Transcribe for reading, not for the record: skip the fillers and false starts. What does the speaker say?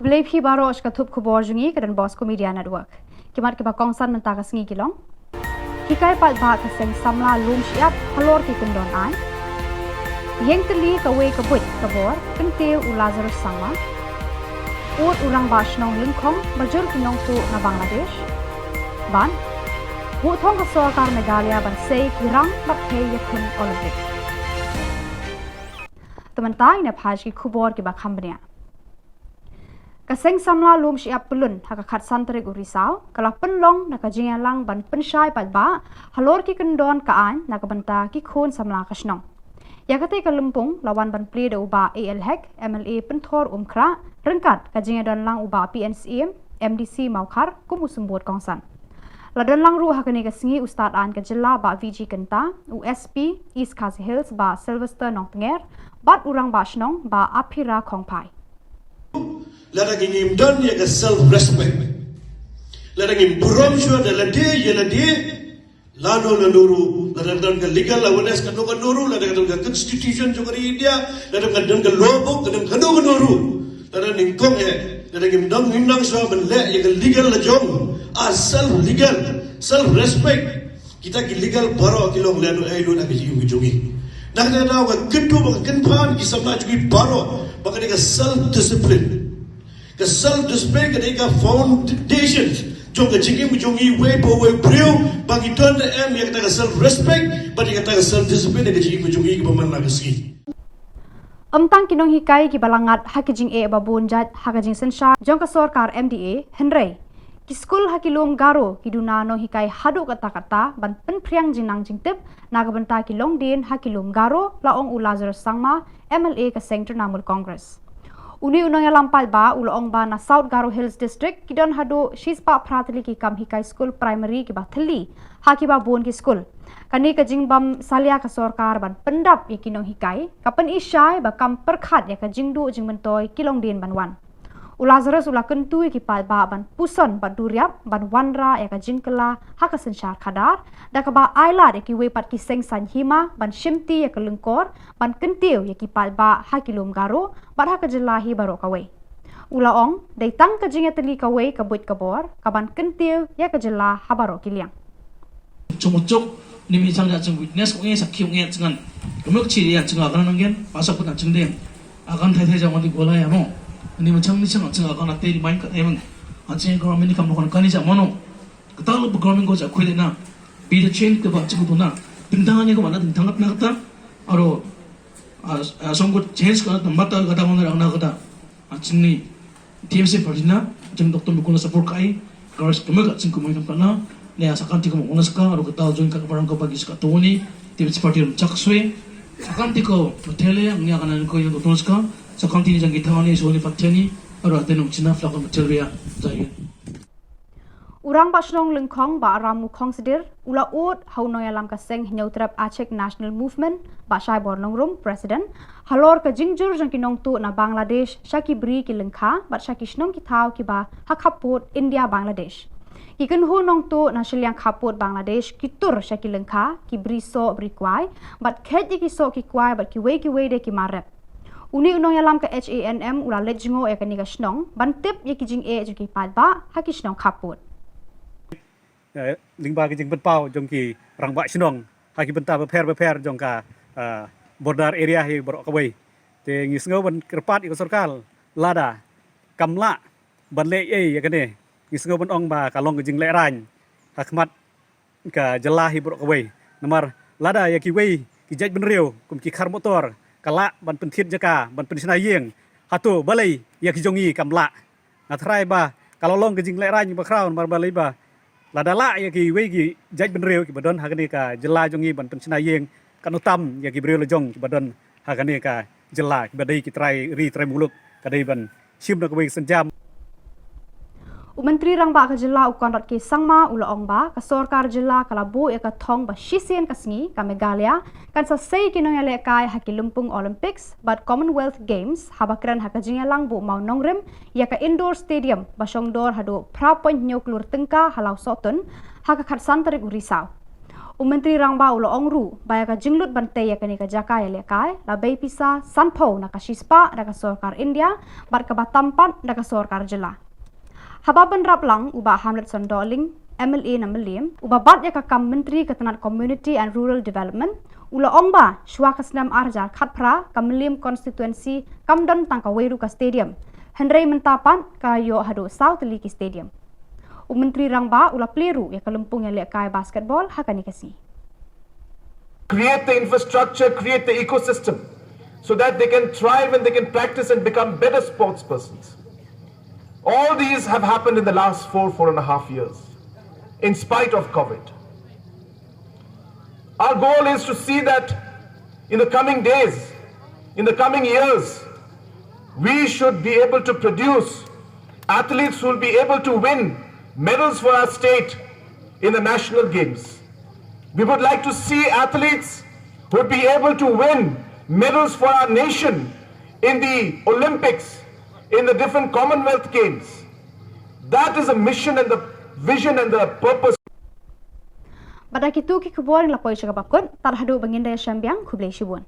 Kubelai phi baro ash katup khubor jungi kadan Bosco Media Network. Kimat ke bakong san mentaka sengi kilong. Hikai pat ba kaseng samla lum siap halor ki kendon ai. Yang teli kawe kabut kabor kente Lazarus sama. Ut urang bashnong lingkong bajur kinong tu na Bangladesh. Ban Wuthong ka sarkar Meghalaya ban sei kirang bakhei yakun Olympic. Tementai na phaj ki khubor ki bakhambnia. Kaseng samla lum siap pelun haka khat santarik urisau kala penlong na kajingalang ban pensyai pat ba halor ki kendon kaan na kabanta ki khon samla kasnong. Yakate kalumpung lawan ban ple de uba ALHEC MLA penthor umkra rengkat kajingadon lang uba PNCM MDC Maukhar kumusembut kongsan. Ladon lang ru hakani kasingi Ustad An Ka Jylla ba VG Kenta USP East Khasi Hills ba Sylvester Nongtenger bat urang basnong ba Aphira Khongpai. Ladang ingin dan ya ke self respect. Ladang ingin buram syua dalam dia ialah dia lano lanuru ladang ke legal awareness kanu kanuru ladang ke constitution juga di India ladang ke lobok ladang kanu kanuru ladang ingkong ladang ingin hindang syua benlek ya ke legal lajong self legal self respect kita ke legal baro kilong lanu lu nak jadi ujungi nak tahu ke kedua kenpan kisah nak juga baro bahkan ke self discipline ke self discipline ke foundation jong ke jigi ujungi way way priu bagi tuan em yang kata self respect bagi kata self discipline ke jigi ujungi ke paman lagi Amtang kinong hikai ki balangat hakijing babun jat hakijing sensha jong ka sarkar MDA Henry ki skul hakilum garo kiduna no hikai hadu kata-kata ban penpriang jinang jingtip nagabanta kilong din hakilum garo laong Lazarus sangma MLA ka Seng Trinamool Congress. Uni unang lampal ba ulaong ba na South Garo Hills District kidon hadu shispa pratili ki kam hikai school primary ki ba thali haki ba bon ki school. Kani ka jingbam salia ka sarkar ban pendap ya kinong hikai kapan isyai ba kam perkhat ya ka jingdu jingmentoy kilong din banwan. Lazarus ula kentu ki pal ba ban puson ban duriap ban wanra ya ka jingkela haka sensyar khadar da ka ba aila ya ki wepat ki seng san hima ban shimti ya ka lengkor ban kentiu ya ki pal ba hakilum garo ban haka jelahi baro kawe ulaong dai tang ka jinga teli kawe ka buit kabor ka ban kentiu ya ka jela habaro kiliang chumuchuk nimi changja chung witness ko nge sakhi nge changan kumok chi ya chunga kan ngen pasok na chungdem akan thai thai jamadi gola ya mo ni macam ni chang akan ate main kat emang aceh government ni kamu kan kani jam mono ketalu government ko jakui de na be the change ke ba chiku na tingtangan ni ko mana tingtangat na kata aro songko change ka mata kata mo na kata acing ni TMC party na jeng doktor bukuna support kai garis kemek acing ko mai kana ne asakan ti ko mo ska aro kata join ka parang ko bagi ska toni TMC party chakswe akan ti ko hotel yang akan ko yung doktor ska sa kantin jang gitawani soli pateni aro atenong china flak material jaya Urang basnong lengkong ba aramu khong sedir ula ut haunoy alam ka seng nyautrap Aceh National Movement ba syai bornong rum president halor ka jingjur jang kinong tu na Bangladesh syaki bri ki lengkha ba syaki snong ki thau ki ba hakaput India Bangladesh ikan hu nong tu na Shillong kaput Bangladesh ki tur syaki lengkha ki bri so bri kwai bat khet ki so ki kwai bat ki we de ki marep Uni unong yalam ka HANM ula lejingo ya kani ka snong bantip ya kijing juki palba haki snong kaput lingba kijing benpau jong ki rangba snong haki benta beper jong ka border area hi borok kawai te ngisngo ban kerpat iko sarkal lada kamla ban le ya kani ngisngo ban ong ba kalong kijing le ran hakmat ka Jylla hi borok kawai namar lada ya ki wei ki jaj ben riu kum ki khar motor kala ban pentit jaka ban pensina yeng hatu balai ya kijongi kamla natrai ba kalau long ke jingle rany ba kraun bar balai ba ladala ya ki we ki jaj ben reu ki badon hagani ka Jylla jongi ban pensina yeng kanutam ya ki breu lejong ki badon hagani ka Jylla ki badai ki trai muluk kadai ban sim na ko we senjam Menteri rang ba ka Jylla ukon rat ke sangma ulaong ba ka sarkar Jylla kalabu ya ka thong ba shisien kasngi ka Meghalaya kan sa sei kinong ya lekai hakilumpung Olympics but Commonwealth Games habakran hakajinga lang bu mau nongrim ya ka indoor stadium basong dor hadu pra point nyok lur tengka halau sotun haka khat santarik urisau Menteri Rangba ulo ongru baya ka jinglut bantai ya kani ka jaka ya lekai la bay pisa sanpo na ka shispa na ka sorkar India bat ka batampat na ka sorkar jela. Hababan raplang uba Hamlet Sondoling MLA na Malim uba bat ya ka kam Menteri Ketenat Community and Rural Development ulo ongba Shwakasnam Arja Khatpra ka Malim constituency kamdon tangka Weiru ka stadium. Henry mentapan ka yo hadu South Liki Stadium. Menteri Rangba ula Pleru ya kalumpung yang lekai basketball hakani kasi. Create the infrastructure, create the ecosystem so that they can thrive and they can practice and become better sports persons. All these have happened in the last 4.5 years in spite of COVID. Our goal is to see that in the coming days, in the coming years, we should be able to produce athletes who will be able to win medals for our state in the national games. We would like to see athletes who would be able to win medals for our nation in the Olympics, in the different Commonwealth Games. That is a mission and the vision and the purpose. Pada kitu ki Khubor la poi siya kapakot, tarhado bangin daya siyambiyang kublay sibuan.